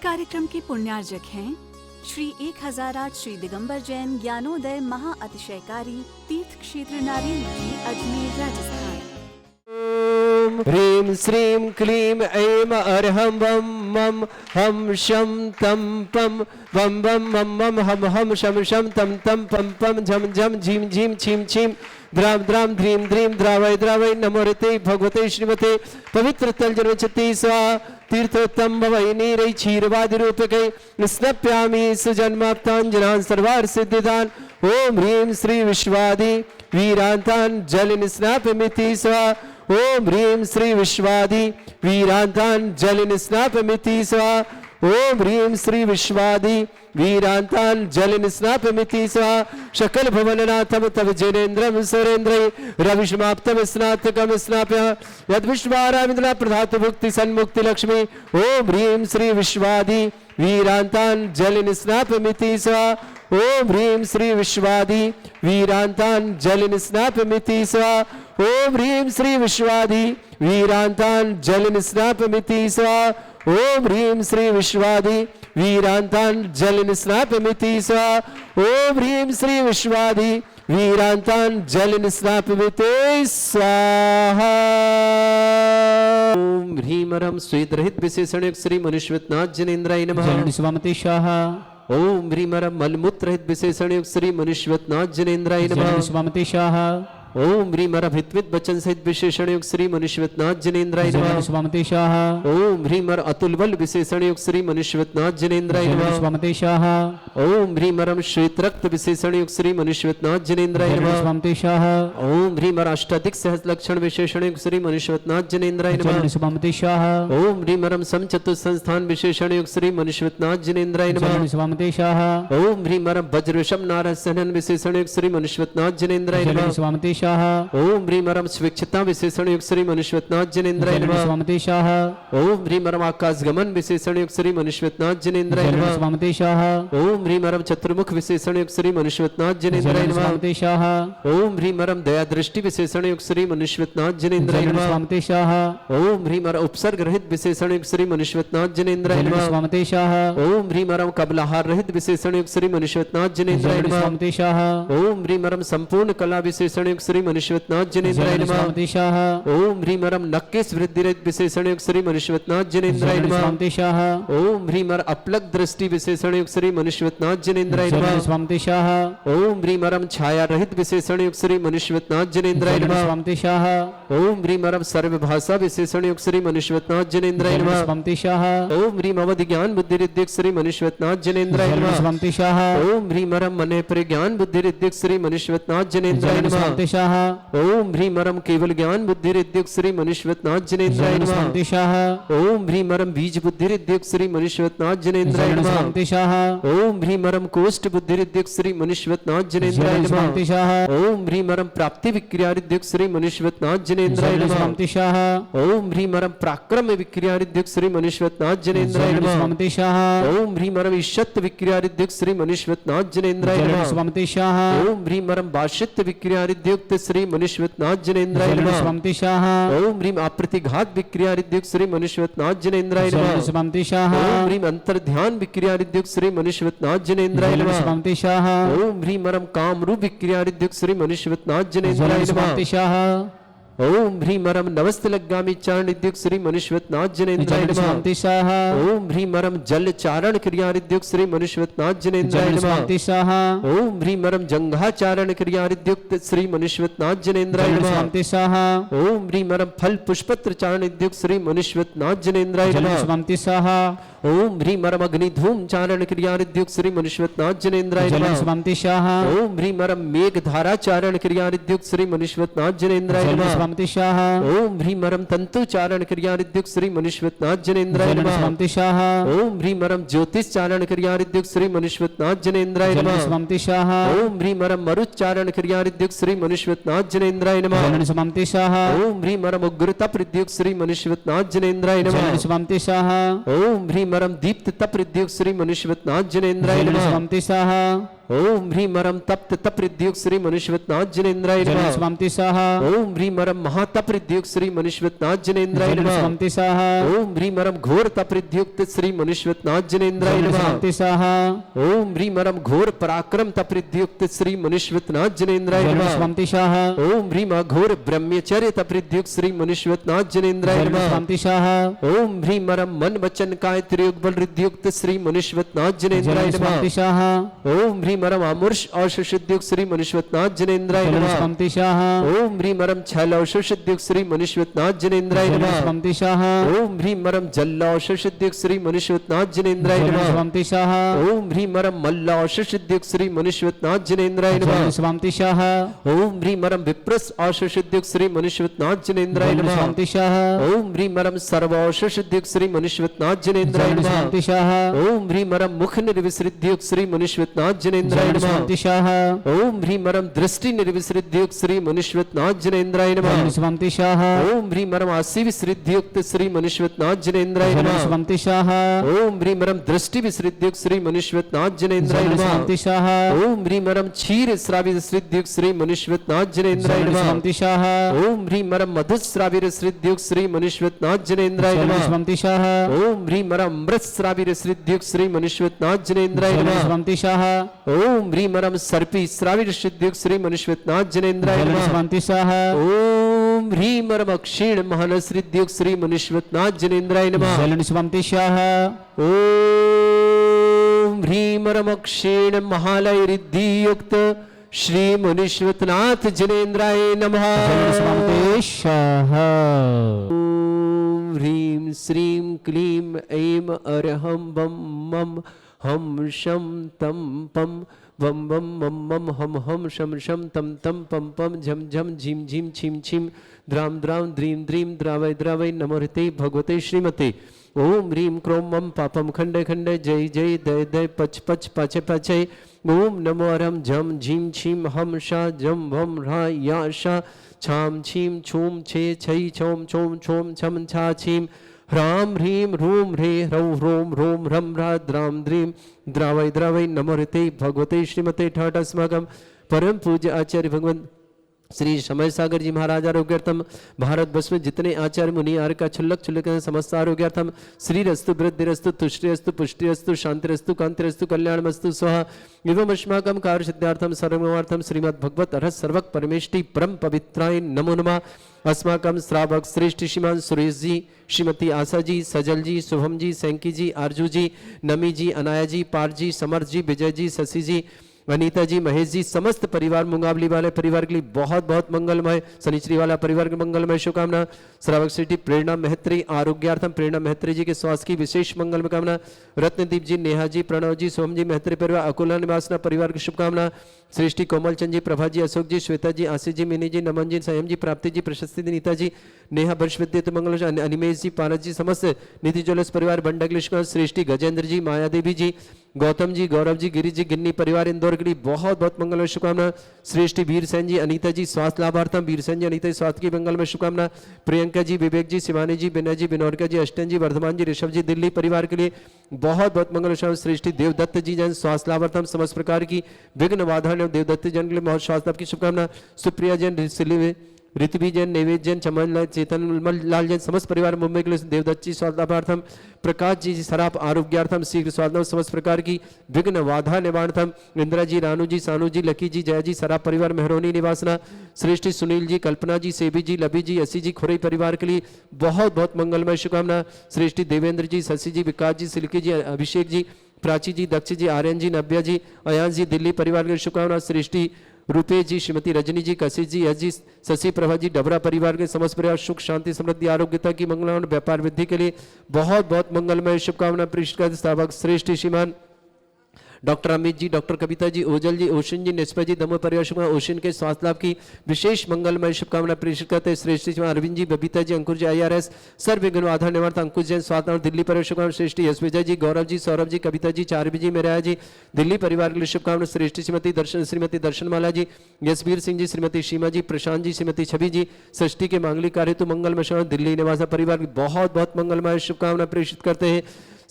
कार्यक्रम के पुण्यार्जक हैं श्री 1008 श्री दिगंबर जैन ज्ञानोदय महाअतिशयकारी तीर्थ क्षेत्र नारेंद्र जी, अजमेर, राजस्थान। ह्रीं श्रीं क्लीं ऐं अर्हं वं मं हम शं तं पं वं वं मं मं हम हम शं शं तं तं पं पं झं झं झीं झीं छीं छीं द्रां द्रां ध्रीं ध्रीं द्रावय द्रावय नमोरते भगवते श्रीमते पवित्र तल जन्मचति स्वा तीर्थोत्तम भवै नीरै क्षीरवादि रूपकै स्नप्यामि सुजन्माप्ताञ्जनान् सर्वार्थ सिद्धिदान्। ओम ह्रीं श्री विश्वादि वीरान्तान् जल स्नापमिति स्वा। ओम ह्रीं श्री विश्वादि वीरान्तान् जल स्नापमिति स्वा। ओम ह्रीं श्री विश्वादि वीरान्तान् जल स्नापमिति स्वा। शकल भवननाथम तव जैनेन्द्रम सुरेन्द्रै रविष्माप्तम स्नातकम स्नाप्य यद्विश्वारामिन्द्रा प्रधातु भुक्ति सन्मुक्ति लक्ष्मी। ओम ह्रीं श्री विश्वादि वीरान्तान् जल स्नापमिति स्वा। ओम ह्रीं श्री विश्वादि वीरान्तान् जल स्नापमिति स्वा। ओम ह्रीं श्री विश्वादि वीरान्तान् जल स्नापमिति स्वा। ओम ह्रीं श्री विश्वादि वीरान्तान् जल स्नापमिति स्वा। ओम ह्रीं श्री विश्वादि वीरान्तान् जल स्नापमिति स्वाहा। ओम ह्रीं रं स्वेदरहित विशेषण श्री मनुष्यनाथ जनेन्द्राय नमः। स्वामते शाह। ओम ह्रीं रं मलमूत्र रहित विशेषण श्री मनुष्यनाथ जनेन्द्राय नमः। स्वामते शाह। ओम ह्रीं भित्वित वचन सहित विशेषण युक्त श्री मनुष्यनाथ जनेन्द्राय नमः। स्वामते शाह। ओम ह्रीं अतुल बल विशेषण युक्त श्री मनुष्यनाथ जनेन्द्राय नमः। स्वामते शाह। ओम ह्रीं श्वेत रक्त विशेषण युक्त श्री मनुष्यनाथ जनेन्द्राय नमः। स्वामते शाह। ओम ह्रीं अष्टाधिक सहस्र लक्षण विशेषण युक्त श्री मनुष्यनाथ जनेन्द्राय नमः। स्वामते शाह। ओम ह्रीं सम चतुर्थ संस्थान विशेषण युक्त श्री मनुष्यनाथ जनेन्द्राय नमः। स्वामते शाह। ओम ह्रीं वज्रवशम नारद सहनन विशेषण युक्त श्री मनुष्यनाथ जनेन्द्राय नमः। स्वामते शाह। ओम ह्रीं स्वेच्छता विशेषण युक्त श्री मनुष्यनाथ जनेन्द्राय नमः। स्वामते शाह। ओम ह्रीं आकाश गमन विशेषण युक्त श्री मनुष्यनाथ जनेन्द्राय नमः। स्वामते शाह। ओम ह्रीं चतुर्मुख विशेषण युक्त श्री मनुष्यनाथ जनेन्द्राय नमः। स्वामते शाह। ओम ह्रीं दया दृष्टि विशेषण युक्त श्री मनुष्यनाथ जनेन्द्राय नमः। स्वामते शाह। ओम ह्रीं उपसर्ग रहित विशेषण युक्त श्री मनुष्यनाथ जनेन्द्राय नमः। स्वामते शाह। ओम ह्रीं कबलाहार रहित विशेषण युक्त श्री मनुष्यनाथ जनेन्द्राय नमः। स्वामते शाह। ओम ह्रीं संपूर्ण कला विशेषण युक्त श्री मनुष्यनाथ जनेन्द्राय नमः। स्वामते शाह। ओम ह्रीं नक्केश वृद्धि रहित विशेषण युक्त श्री मनुष्यनाथ जनेन्द्राय नमः। स्वामते शाह। ओम ह्रीं अपलक दृष्टि विशेषण युक्त श्री मनुष्यनाथ जनेन्द्राय नमः। स्वामते शाह। ओम ह्रीं छाया रहित विशेषण युक्त श्री मनुष्यनाथ जनेन्द्राय नमः। स्वामते शाह। ओम ह्रीं सर्वभाषा विशेषण युक्त श्री मनुष्यनाथ जनेन्द्राय नमः। स्वामते शाह। ओम ह्रीं अवधि ज्ञान बुद्धि रिद्धिक श्री मनुष्यनाथ जनेन्द्राय नमः। स्वामते शाह। ओम ह्रीं मन परिज्ञान बुद्धि रिद्धिक श्री मनुष्यनाथ जनेन्द्राय नमः। स्वामते शाह। ओम ह्रीं केवल ज्ञान बुद्धि रिद्धिक श्री मनुष्यनाथ जनेन्द्राय नमः। स्वामते शाह। ओम ह्रीं बीज बुद्धि रिद्धिक श्री मनुष्यनाथ जनेन्द्राय नमः। स्वामते शाह। ओम ह्रीं कोष्ठ बुद्धि रिद्धिक श्री मनुष्यनाथ जनेन्द्राय नमः। स्वामते शाह। ओम ह्रीं प्राप्ति विक्रिया रिद्धिक श्री मनुष्यनाथ जनेन्द्राय नमः। स्वामते शाह। ओम ह्रीं प्राक्रम विक्रिया रिद्धिक श्री मनुष्यनाथ जनेन्द्राय नमः। स्वामते शाह। ओम ह्रीं ईशत विक्रिया रिद्धिक श्री मनुष्यनाथ जनेन्द्राय नमः। स्वामते शाह। ओम ह्रीं वाशित विक्रिया रिद्धियुक्त श्री मनुष्यनाथ जनेन्द्राय नमः। स्वामते शाह। ओम ह्रीं अप्रतिघात विक्रिया रिद्धियुक्त श्री मनुष्यनाथ जनेन्द्राय नमः। स्वामते शाह। ओम ह्रीं अंतर्ध्यान विक्रिया रिद्धियुक्त श्री मनुष्यनाथ जनेन्द्राय नमः। स्वामते शाह। ओम ह्रीं काम रूप विक्रिया रिद्धियुक्त श्री मनुष्यनाथ जनेन्द्राय नमः। स्वामते शाह। ओम ह्रीं नमस्त लग्गामि चारण रिद्धियुक्त श्री मनुष्यनाथ जनेन्द्राय नमः। स्वामते शाह। ओम ह्रीं जल चारण क्रिया रिद्धियुक्त श्री मनुष्यनाथ जनेन्द्राय नमः। स्वामते शाह। ओम ह्रीं जंघाचारण क्रिया रिद्धियुक्त श्री मनुष्यनाथ जनेन्द्राय नमः। स्वामते शाह। ओम ह्रीं फल पुष्पत्र चारण रिद्धियुक्त श्री मनुष्यनाथ जनेन्द्राय नमः। स्वामते शाह। ओम ह्रीं अग्नि धूम चारण क्रिया रिद्धियुक्त श्री मनुष्यनाथ जनेन्द्राय नमः। स्वामते शाह। ओम ह्रीं मेघ धारा चारण क्रिया रिद्धियुक्त श्री मनुष्यनाथ जनेन्द्राय नमः। स्वामते शाह। ओम ह्रीं तंतु चारण क्रिया रिद्धियुक्त श्री मनुष्यनाथ जनेन्द्राय नमः। स्वामते शाह। ओम ह्रीं ज्योतिष चारण क्रिया रिद्धियुक्त श्री मनुष्यनाथ जनेन्द्राय नमः। स्वामते शाह। ओम ह्रीं मरुच्चारण क्रिया रिद्धियुक्त श्री मनुष्यनाथ जनेन्द्राय नमः। स्वामते शाह। ओम ह्रीं उग्र तप रिद्धियुक्त श्री मनुष्यनाथ जनेन्द्राय नमः। स्वामते शाह। ओम ह्रीं दीप्त तप रिद्धियुक्त श्री मनुष्यनाथ जनेन्द्राय नमः। स्वामते शाह। ओम ह्रीम अरम तप्त तपृद्युक्त श्री मनुष्यवतनाथ जिनेन्द्राय जलं नमः स्वमति स्वाहा ओम ह्रीम अरम महातपृद्युक्त श्री मनुष्यवतनाथ जिनेन्द्राय जलं नमः स्वमति स्वाहा ओम ह्रीम अरम घोर तपृद्युक्त श्री मनुष्यवतनाथ जिनेन्द्राय जलं नमः स्वमति स्वाहा ओम ह्रीम अरम घोर पराक्रम तपृद्युक्त श्री मनुष्यवतनाथ जिनेन्द्राय जलं नमः स्वमति स्वाहा ओम ह्रीम घोर ब्रह्मचर्य तपृद्युक्त श्री मनुष्यवतनाथ जिनेन्द्राय जलं नमः स्वमति स्वाहा ओम ह्रीम अरम मन वचन काय त्रियोग बल रिद्युक्त श्री मनुष्यवतनाथ जिनेन्द्राय जलं नमः स्वमति स्वाहा ओम ह्रीम अरम आमुष औषुद्युक्त श्री मनुष्यवतनाथ जिनेन्द्राय जलं नमः स्वमति स्वाहा ओम ह्रीम अरम छल औषुद्युक्त श्री मनुष्यवतनाथ जिनेन्द्राय जलं नमः स्वमति स्वाहा ओम ह्रीम अरम जल औषुद्युक्त श्री मनुष्यवतनाथ जिनेन्द्राय जलं नमः स्वमति स्वाहा ओम ह्रीम अरम मल्ल औषुद्युक्त श्री मनुष्यवतनाथ जिनेन्द्राय जलं नमः स्वमति स्वाहा ओम ह्रीम अरम विप्रस औषुद्युक्त श्री मनुष्यवतनाथ जिनेन्द्राय जलं नमः स्वमति स्वाहा ओम ह्रीम अरम सर्व औषुद्युक्त श्री मनुष्यवतनाथ जिनेन्द्राय जलं नमः स्वमति स्वाहा ओम ह्रीम अरम मुख निर्विसृद्युक्त श्री मनुष्यवतनाथ जिनेन्द्राय जलं नमः स्वमति स्वाहा ओम ह्रीम अरम दृष्टि निर्विसृद्युक्त श्री मनुष्यवतनाथ जिनेन्द्राय जलं नमः स्वमति स्वाहा ओम ह्रीम अरम आसी विसृद्युक्त श्री मनुष्यवतनाथ जिनेन्द्राय जलं नमः स्वमति स्वाहा ओम ह्रीम अरम दृष्टि विसृद्युक्त श्री मनुष्यवतनाथ जिनेन्द्राय जलं नमः स्वमति स्वाहा ओम ह्रीम अरम क्षीर श्रावित श्रीद्युक्त श्री मनुष्यवतनाथ जिनेन्द्राय जलं नमः स्वमति स्वाहा ओम ह्रीम अरम मधुश्राविर श्रीद्युक्त श्री मनुष्यवतनाथ जिनेन्द्राय जलं नमः स्वमति स्वाहा ओम ह्रीम अरम अमृत श्राविर श्रीद्युक्त श्री मनुष्यवतनाथ जिनेन्द्राय जलं नमः स्वमति स्वाहा ओम ह्रीम अरम सर्पी श्राविर श्रीद्युक्त श्री मनुष्यवतनाथ जिनेन्द्राय जलं नमः स्वमति स्वाहा ओम ह्रीम अरम क्षीण महान श्रीद्युक्त श्री मनुष्यवतनाथ जिनेन्द्राय नमः जलं स्वमति स्वाहा ओम ह्रीम अरम क्षीण महालय रिद्धियुक्त श्री मनुष्यवतनाथ जिनेन्द्राय नमः जलं स्वमति स्वाहा ओम ह्रीं श्रीं क्लीं ऐं अरहं बम मम हम शम तम पम वम वम मम मम हम हम शम शम तम तम पम पम झम झम झीम झीम छीम छीम द्राम द्राम द्रीं द्रीं द्रावय द्रावय नमोहते भगवते श्रीमते ओम ह्रीं क्रोम मम पापम खंडे खंडे जय जय दय दय पच पच पाचे पाचे ओम नमो अरम झम झीम छीम हम शा जम भम रा या शा छाम छीम छूम छे छई छोम छोम छोम छम छा छीम ह्राम ह्रीं रूम ह्रे ह्रौ ह्रोम रोम ह्रम ह्रा द्राम द्रीं द्रावय द्रावय नमोहते भगवते श्रीमते ठाट अस्माकं परम पूज्य आचार्य भगवंत श्री समय सागर जी महाराज आरोग्यार्थम भारत वर्ष में जितने आचार्य मुनि आर्य का छुल्लक समस्त आरोग्यार्थम श्री रस्तु वृद्धिरस्तु तुष्टिरस्तु पुष्टिरस्तु शांतिरस्तु कांतिरस्तु कल्याणमस्तु स्वाहा एवं अस्माकं कार्य सिद्धार्थम सर्वमार्थम श्रीमद् भगवत अर्हत सर्वक परमेष्टि परम पवित्राय नमो नमः अस्माकं श्रावक श्रेष्ठ श्रीमान सुरेश जी श्रीमती आशा जी सजल जी शुभम जी सैंकी जी आरजू जी नमी जी अनाया जी पार जी समर्थ जी विजय जी शशि जी अनीता जी महेश जी समस्त परिवार मुंगावली वाले परिवार के लिए बहुत बहुत मंगलमय शनिश्री वाला परिवार के मंगलमय शुभकामना श्रावक श्री प्रेरणा मेहत्री आरोग्यार्थम प्रेरणा मेहत्री जी के स्वास्थ्य की विशेष मंगल कामना रत्नदीप जी नेहा जी प्रणव जी सोम जी मेहत्री परिवार अकोला निवासना परिवार की शुभकामना सृष्टि कोमल चंद जी प्रभा जी अशोक जी श्वेता जी आशीष जी मिनी जी नमन जी संयम जी प्राप्ति जी प्रशस्ति नीता जी नेहा वर्ष विद्युत मंगल अनिमेश जी पारस जी समस्त निधि ज्वेलर्स परिवार बंडक सृष्टि गजेंद्र जी माया देवी जी गौतम जी गौरव जी गिरीश जी गिन्नी परिवार इंदौर के लिए बहुत बहुत मंगलमय शुभकामना सृष्टि वीर सेन जी अनीता जी स्वास्थ्य लाभार्थम वीर सेन जी अनीता स्वास्थ्य की मंगलमय शुभकामना प्रियंका जी विवेक जी शिवानी जी विनय जी विनोरका जी अष्टन जी वर्धमान जी ऋषभ जी दिल्ली परिवार के लिए बहुत बहुत मंगल शुभ सृष्टि देवदत्त जी जन स्वास्थ्य लाभार्थम समस्त प्रकार की विघ्न बाधा देवदत्त जन के लिए बहुत स्वास्थ्य लाभ की शुभकामना सुप्रिया जैन ऋतुवी जैन नैवेद्य जैन चमन लाल चेतन लाल जैन समस्त परिवार मुंबई के लिए देवदत्त जी स्वास्थ्यार्थम प्रकाश जी सराप आरोग्यार्थम शीघ्र स्वास्थ्य समस्त प्रकार की विघ्न बाधा निवारणथम इंदिरा जी रानू जी सानू जी लकी जी जया जी सराप परिवार मेहरोनी निवासना सृष्टि सुनील जी कल्पना जी सेबी जी लबी जी असी जी खुरई परिवार के लिए बहुत बहुत मंगलमय शुभकामना सृष्टि देवेंद्र जी शशि जी विकास जी सिल्की जी अभिषेक जी प्राची जी दक्ष जी आर्यन जी नव्या जी अयांश जी दिल्ली परिवार के शुभकामना सृष्टि रुपेश जी श्रीमती रजनी जी कशिश जी यश जी शशि प्रभा जी डबरा परिवार के समस्त परिवार सुख शांति समृद्धि आरोग्यता की मंगलमय व्यापार वृद्धि के लिए बहुत बहुत मंगलमय शुभकामना प्रेषित स्थापक श्रेष्ठ श्रीमान डॉक्टर अमित जी डॉक्टर कविता जी ओजल जी ओशन जी निष्पा जी दमोह परिवार शुभकामना ओशन के स्वास्थ्य लाभ की विशेष मंगलमय शुभकामना प्रेषित करते हैं श्रेष्ठ श्रीमान अरविंद जी बबीता जी अंकुर जी IRS सर्व विघ्न आधार निवारण अंकुश जैन स्वास्थ्य दिल्ली परिवार शुभकामना श्रेष्ठ यश विजय जी गौरव जी सौरभ जी कविता जी चारवी जी मेरा जी दिल्ली परिवार के लिए शुभकामना श्रेष्ठ श्रीमती दर्शनमाला जी यशवीर सिंह जी श्रीमती सीमा जी प्रशांत जी श्रीमती छवि जी सृष्टि के मांगलिक कार्य तो मंगलमय दिल्ली निवासा परिवार की बहुत बहुत मंगलमय शुभकामना प्रेषित करते हैं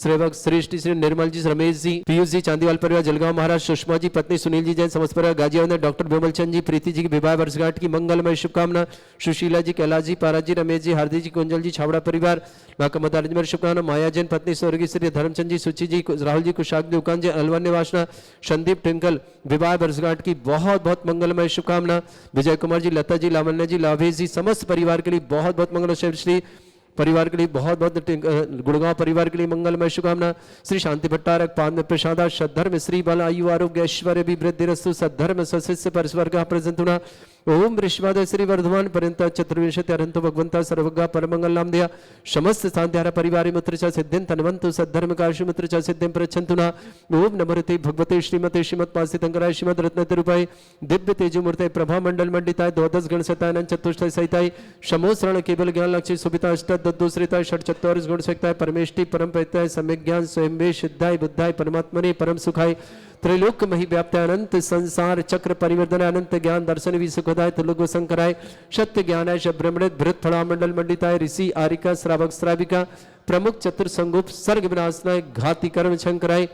सेवक श्रेष्ठ श्री निर्मल जी, रमेश जी, पीयूष जी, चांदीवाल परिवार जलगांव महाराज, सुषमा जी पत्नी सुनील जी जैन, समस्त परिवार गाजियाबाद, डॉक्टर विमल चंद जी, प्रीति जी की विवाह वर्षगांठ की मंगलमय शुभकामना, सुशीला जी, कैलाश जी, पारा जी, रमेश जी, हार्दिक जी, कुंजल जी, छावड़ा परिवार माँ कमतारजमर शुभकामना, माया जैन पत्नी स्वर्गीय श्री धर्मचंद जी, सुची जी, राहुल जी, कुशाग जी, उकान जी, अलवन निवासना, संदीप टिंकल विवाह वर्षगांठ की बहुत बहुत मंगलमय शुभकामना, विजय कुमार जी, लता जी, लावण्य जी, लाभेश जी, समस्त परिवार के लिए बहुत बहुत मंगल, श्री परिवार के लिए बहुत बहुत, गुड़गांव परिवार के लिए मंगलमय शुभकामना, श्री शांति भट्टारक पाद प्रसादा सद्धर्म श्री बल आयु आरोग्य ऐश्वर्य भी वृद्धि रस्तु सद्धर्म सशिष्य परस्पर का प्रजंतुना ओम ऋषवाद श्री वर्धमान पर्यंत चतुर्विंशति अरंत भगवंता सर्वज्ञ परमंगल नाम दिया समस्त शांतिहार परिवार मित्र च सिद्धिं तन्वन्तु सद्धर्म काशु मित्र च सिद्धिं प्रच्छन्तुना ओम नमोते भगवते श्रीमते श्रीमत् पासितंकराय श्रीमद रत्न रूपाय दिव्य तेजोमूर्ते प्रभा मंडल मंडिताय द्वादश गण सताय चतुष्टय सहिताय समोसरण केवल ज्ञान लक्ष्य सुविता अष्ट दद्दोश्रिताय षट चत्वारिश गुण सकताय परमेष्टि परम प्रत्यय सम्यक ज्ञान स्वयं वे सिद्धाय बुद्धाय परमात्मने परम सुखाय त्रैलोक मही व्याप्त अनंत संसार चक्र परिवर्तन अनंत ज्ञान दर्शन भी सुखदाय तुलग संकराय सत्य ज्ञानाय ब्रह्मणित भृत फला मंडल मंडिताय ऋषि आरिका श्रावक श्राविका प्रमुख चतुर संगुप सर्ग विनाशनाय घाति कर्म शंकराय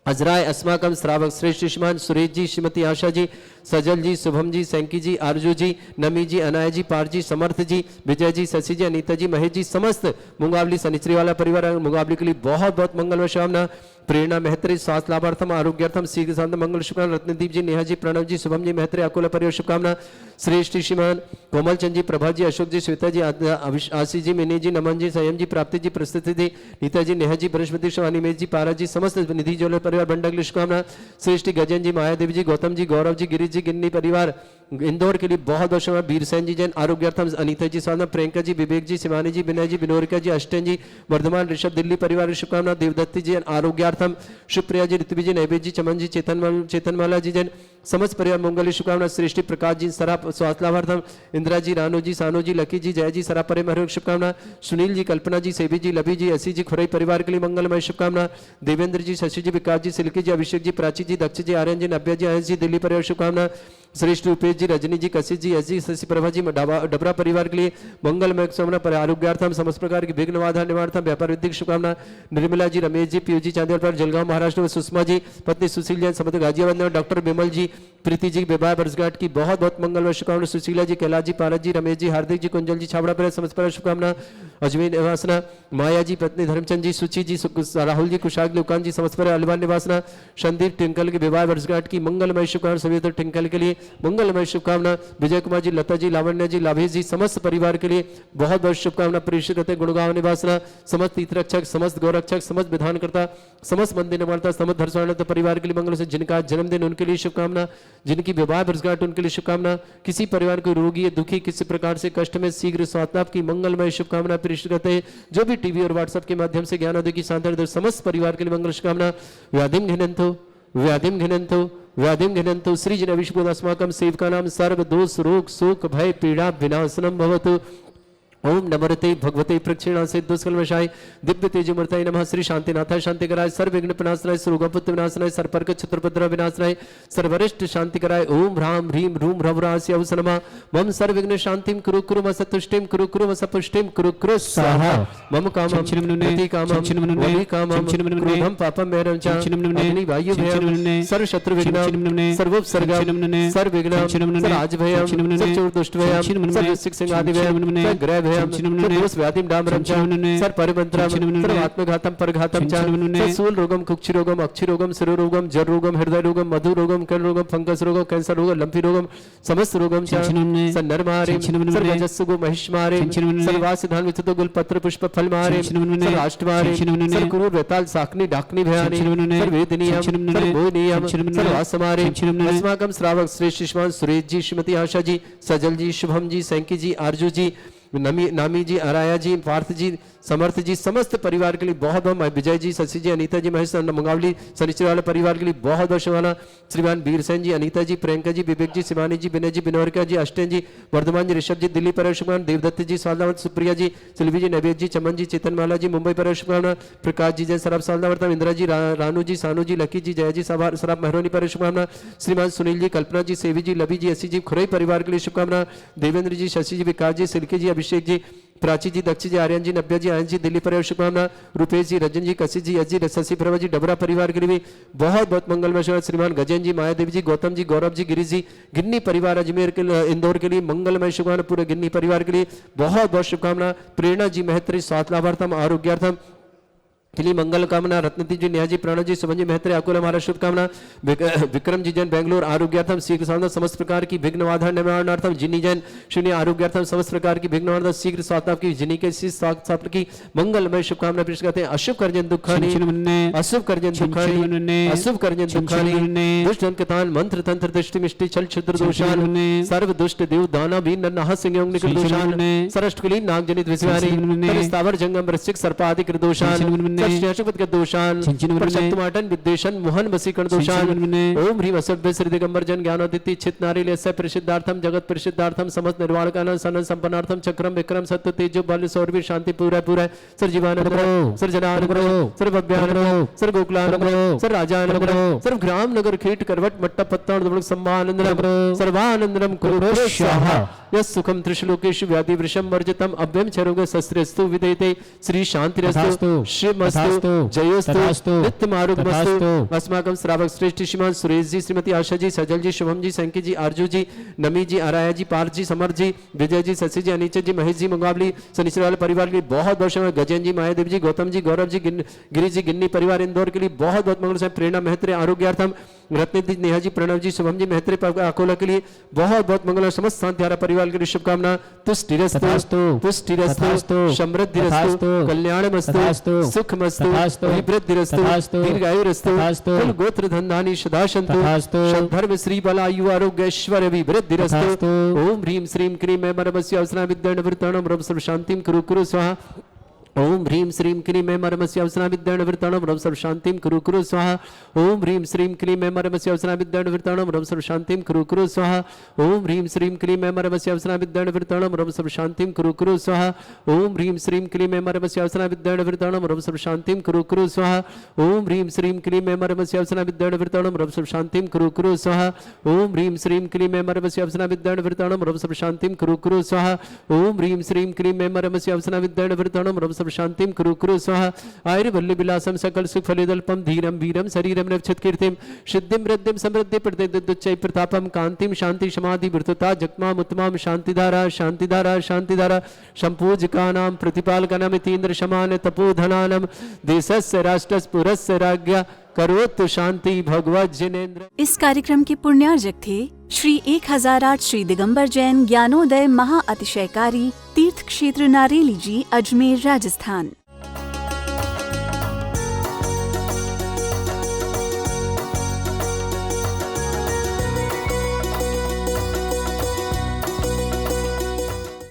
अजराय अस्माकम श्रावक श्रेष्ठ श्रीमान सुरेश जी, श्रीमती आशा जी, सजल जी, शुभम जी, सैंकी जी, आरजू जी, नमी जी, अनाय जी, पार जी, समर्थ जी, विजय जी, शशि जी, अनीता जी, महेश जी, समस्त मुंगावली सनिचरी वाला परिवार मुंगावली के लिए बहुत बहुत मंगलमय शुभकामना, प्रेरणा मेहत्री स्वास्थ्य लाभार्थम आरोग्यार्थम शीघ्र शांत मंगल शुभकामना, रत्नदीप जी, नेहा जी, प्रणव जी, शुभम जी, मेहत्री अकोला परिवार शुभकामना, श्रेष्ठ श्रीमान कोमल चंद जी, प्रभा जी, अशोक जी, श्वेता जी, आशीष जी, मिनी जी, नमन जी, संयम जी, प्राप्ति जी, प्रस्तुति जी, नीता जी, नेहा जी, बृहस्पति शिवानी मेज जी, पारा जी, समस्त निधि जोल परिवार बंडक शुभकामना, श्रेष्ठ गजन जी, मायादेवी जी, गौतम जी, गौरव जी, गिरीश जी, गिन्नी परिवार इंदौर के लिए बहुत बहुत शुभकामना, बीरसेन जी जैन आरोग्यार्थम अनीता जी स्वागत, प्रियंका जी, विवेक जी, शिवानी जी, विनय जी, विनोरिका जी, अष्टन जी, वर्धमान ऋषभ दिल्ली परिवार शुभकामना, देवदत्ती जी आरोग्यार्थम, सुप्रिया जी, ऋतुवी जी, नैवेद जी, चमन जी, चेतनमाला जी जैन समस्त परिवार मंगल शुभकामना, सृष्टि प्रकाश जी सराप स्वास्थ्य लाभार्थम, इंदिरा जी, रानू जी, सानू जी, लकी जी, जय जी सराप परिवार शुभकामना, सुनील जी, कल्पना जी, सेवी जी, लभी जी, असी जी, खुरई परिवार के लिए मंगलमय शुभकामना, देवेंद्र जी, शशि जी, विकास जी, सिल्की जी, अभिषेक जी, प्राची जी, दक्ष जी, आर्यन जी, नव्या जी, आयंस जी, दिल्ली परिवार शुभकामना, श्रेष्ठ रूपेश जी, रजनी जी, कशिश जी, जी, शशि प्रभा जी, डबरा परिवार के लिए मंगलमय शुभकामना, पर आरोग्यार्थम समस्त प्रकार की विघ्न बाधा निवारणार्थम व्यापार वृद्धि शुभकामना, निर्मला जी, रमेश जी, पीयू जी, चांदीवाल जलगांव महाराष्ट्र में सुषमा जी, पत्नी सुशील जैन समस्त गाजियाबाद में डॉक्टर विमल जी, प्रीति जी विवाह वर्षगांठ की बहुत बहुत मंगलमय शुभकामना, सुशीला जी, कैलाश जी, पारस जी, रमेश जी, हार्दिक जी, कुंजल जी, छावड़ा पर समस्त पर शुभकामना, अजमेर निवासना, माया जी, पत्नी धर्मचंद जी, सुची जी, राहुल जी, कुशाग लुकान जी, समस्त पर अलवान निवासना, संदीप टिंकल के विवाह वर्षगांठ की मंगलमय शुभकामना, सभी तो टिंकल के लिए मंगलमय शुभकामना, विजय कुमार जी, लता जी, लावण्य जी, लाभेश जी, समस्त परिवार के लिए बहुत बहुत शुभकामना, प्रेषित गुड़गांव निवासना, समस्त तीर्थरक्षक, समस्त गौरक्षक, समस्त विधानकर्ता, समस्त मंदिर निर्माता, समस्त धर्षणार्थ परिवार के लिए मंगल से जिनका जन्मदिन उनके लिए शुभकामना, जिनकी विवाह वर्षगांठ उनके लिए शुभकामना, किसी परिवार को रोगी या दुखी किसी प्रकार से कष्ट में शीघ्र स्वास्थ्य लाभ की मंगलमय शुभकामना प्रेषित करते हैं, जो भी टीवी और व्हाट्सएप के माध्यम से ज्ञान उदय की शांति समस्त परिवार के लिए मंगल शुभकामना, व्याधिम घिनंतो व्याधिम घिनंतो व्याधिम घिनंतो श्रीजन विष्णु अस्माकं सेवका नाम सर्व दोष रोग शोक भय पीड़ा विनाशनम भवतु ओम नमरते भगवते प्रक्षिणा से दुष्कलमशाय दिव्य तेजमूर्तये नमः श्री शांतिनाथाय शांतिकराय सर्वविघ्न विनाशनाय सुरगपुत्र विनाशनाय सर्पर्क छत्रपद्र विनाशनाय सर्वरिष्ट शांतिकराय ओम ह्रां ह्रीं रूं ह्रवरास्य अवसनमा मम सर्वविघ्न शांतिं कुरु कुरु मसतुष्टिं कुरु कुरु मसपुष्टिं कुरु कुरु स्वाहा मम कामं प्रति कामं वही कामं क्रोधं पापं मेरं च अग्नि वायु भयं सर्व शत्रु विघ्नं सर्वोपसर्गं सर्वविघ्नं सर्वराज भयं सर्व दुष्ट भयं सर्व सिंहादि भयं ग्रह दोष व्याधिम डामरम सर परिमंत्रम सर आत्मघातम परघातम च सूल रोगम कुक्षि रोगम अक्षि रोगम सिरो रोगम जर रोगम हृदय रोगम मधु रोगम कर्ण रोगम फंगस रोगम कैंसर रोगम लंपी रोगम समस्त रोगम च सर नरमारे सर रजस्सुगो महिष्मारे सर वासिधान विचतो गुल पत्र पुष्प फल मारे सर अष्टमारे सर कुरु वेताल साकनी डाकनी भयानी सर वेदनीयम सर भोनीयम सर वासमारे अस्माकं श्रावक श्रेष्ठ श्रीमान सुरेश जी, श्रीमती आशा जी, सजल जी, शुभम जी, सैंकी जी, आरजू जी, नामी जी, अराया जी, पार्थ जी, समर्थ जी, समस्त परिवार के लिए बहुत बहुत, विजय जी, शशि जी, अनीता जी, महेश मंगावली सनिचर वाले परिवार के लिए बहुत बहुत शुभकामना, श्रीमान बीरसेन जी, अनीता जी, प्रियंका जी, विवेक जी, शिवानी जी, विनय जी, विनोरिका जी, अष्टन जी, वर्धमान जी, ऋषभ जी, दिल्ली पर शुभकामना, देवदत्त जी, सालदावत, सुप्रिया जी, सिल्वी जी, नवेद जी, चमन जी, चेतनमाला जी, मुंबई पर शुभकामना, प्रकाश जी, जय सराब सालदावत, इंदिरा जी, रानू जी, सानू जी, लकी जी, जय जी, सराब मेहरोनी पर शुभकामना, श्रीमान सुनील जी, कल्पना जी, सेवी जी, लभी जी, असी जी, खुरई परिवार के लिए शुभकामना, देवेंद्र जी, शशि जी, विकास जी, सिल्की जी, अभिषेक जी, प्राची जी, दक्ष जी, आर्यन जी, नव्या जी, आयन जी, दिल्ली परिवार शुभकामना। रूपेश जी, रंजन जी, कशिश जी, यश जी, शशि प्रभा जी, डबरा परिवार के लिए भी बहुत बहुत मंगलमय शुभ। श्रीमान गजेन जी, माया देवी जी, गौतम जी, गौरव जी, गिरीश जी, गिन्नी परिवार अजमेर के इंदौर के लिए मंगलमय शुभकामना। पूरे गिन्नी परिवार के लिए बहुत बहुत शुभकामना। प्रेरणा जी महत्री, स्वास्थ्य लाभार्थम, आरोग्यार्थम के लिए मंगल कामना। रत्नदीप जी, नेहा जी, प्रणव जी, सुमन जी महत्रे, अकुल हमारा शुभकामना। विक्रम जी जैन, बेंगलोर, आरोग्यार्थम, शीघ्र साधना समस्त प्रकार की विघ्न बाधा निवारणार्थम। जिनी जैन, शून्य, आरोग्यार्थम समस्त प्रकार की विघ्न निवारण, शीघ्र साधना की जिनी के स्वास्थ्य की मंगलमय शुभकामना पेश करते हैं। अशुभ कर्जन दुखानी, अशुभ कर्जन दुखानी, अशुभ कर्जन दुखानी, दुष्ट जन कतान, मंत्र तंत्र दृष्टि मिष्टि छल क्षुद्र दोषान, सर्व दुष्ट देव दाना भी नरनाह सिंह निकट दोषान, सरष्टकुली नाग जनित विषवारी, स्थावर जंगम वृश्चिक सर्पादिक दोषान, दोषान, प्रशक्तमाटन विद्वेषण मोहन वसीकरण दोषान। ओम ह्रीम असभ्य श्री दिगंबर जन ज्ञानोदिति चित नारी लेस्य प्रसिद्धार्थम जगत प्रसिद्धार्थम समस्त निर्वाण कानन सनन संपन्नार्थम चक्रम विक्रम सत्य तेजो बल सौरभीर शांति पूरा पूरा सर जीवानंद सर जनानंद सर भव्यानंद सर गोकुलानंद सर राजानंद सर ग्राम नगर खेट करवट मट्टा पत्ता सम्मानंदनम सर्वानंदनम कुरु स्वाहा। यस सुखम त्रिशलोकेषु व्याधि वृषम वर्जितम अभ्यम चरोग शस्त्रस्तु विदेते श्री शांतिरस्तु श्रीमस्तु जयोस्तु नित्यमारुगमस्तु। अस्माकं श्रावक श्रेष्ठ श्रीमान सुरेश जी, श्रीमती आशा जी, सजल जी, शुभम जी, संकी जी, आरजू जी, नमी जी, आराया जी, पार्थ जी, समर जी, विजय जी, शशि जी, अनिचर जी, महेश जी, मुंगावली शनिश्चर वाले परिवार के लिए बहुत बहुत शुभ। गजेन जी, मायादेव जी, गौतम जी, गौरव जी, गिरीश जी, गिन्नी परिवार इंदौर के लिए बहुत बहुत मंगल। प्रेरणा महत्रे, आरोग्यार्थम, रत्नदी, नेहा जी, प्रणव जी, शुभम जी महत्रे अकोला के लिए बहुत बहुत मंगल। समस्त शांतिहारा परिवार के लिए शुभकामना। तुष्टिरस्तु पुष्टिरस्तु समृद्धिरस्तु कल्याणमस्तु सुखमस्तु अभिवृद्धिरस्तु दीर्घायुरस्तु कुल गोत्र धन्धानि सदा सन्तु धर्म श्री बल आयु आरोग्य ऐश्वर्य अभिवृद्धिरस्तु। ओम ह्रीम श्रीम क्रीम मरमस्य अवसरा विद्यान वृत्ताणम रम सर्व शांतिम कुरु कुरु स्वाहा। ओम ह्रीम श्रीम क्लीं मैं मरमस्य अवसरा विद्यान वृत्ताणम रम सर्व शांतिम कुरु कुरु स्वाहा। ओम ह्रीम श्रीम क्लीं मैं मरमस्य अवसरा विद्यान वृत्ताणम रम सर्व शांतिम कुरु कुरु स्वाहा। ओम ह्रीम श्रीम क्लीं मैं मरमस्य अवसरा विद्यान वृत्ताणम रम सर्व शांतिम कुरु कुरु स्वाहा। ओम ह्रीम श्रीम क्लीं मैं मरमस्य अवसरा विद्यान वृत्ताणम रम सर्व शांतिम कुरु कुरु स्वाहा। ओम ह्रीम श्रीम क्लीं मैं मरमस्य अवसरा विद्यान वृत्ताणम रम सर्व शांतिम कुरु कुरु स्वाहा। ओम ह्रीम श्रीम क्लीं मैं मरमस्य अवसरा विद्यान वृत्ताणम रम सर्व शांतिम कुरु कुरु स्वाहा। ओम ह्रीम श्रीम क्लीं मैं मरमस्य अवसरा विद्यान वृत्ताणम रम सर्व शांतिम कुरु कुरु स्वाहा। आयुर्वल्ली विलासम सकल सुख फलिदल्पम धीरम वीरम शरीरम रक्षित कीर्तिम सिद्धिम वृद्धिम समृद्धि प्रतिदुच्चै प्रतापम कांतिम शांति समाधि वृतता जगमाम उत्तमाम शांतिधारा शांतिधारा शांतिधारा संपूजकानां प्रतिपालकानां तीन्द्र समान तपोधनानां देशस्य राष्ट्रस्य पुरस्य राज्ञा करोतु शांति भगवत जिनेन्द्र। इस कार्यक्रम के पुण्यार्जक थे श्री 1008 श्री दिगंबर जैन ज्ञानोदय महा अतिशयकारी तीर्थ क्षेत्र नारेली जी, अजमेर, राजस्थान।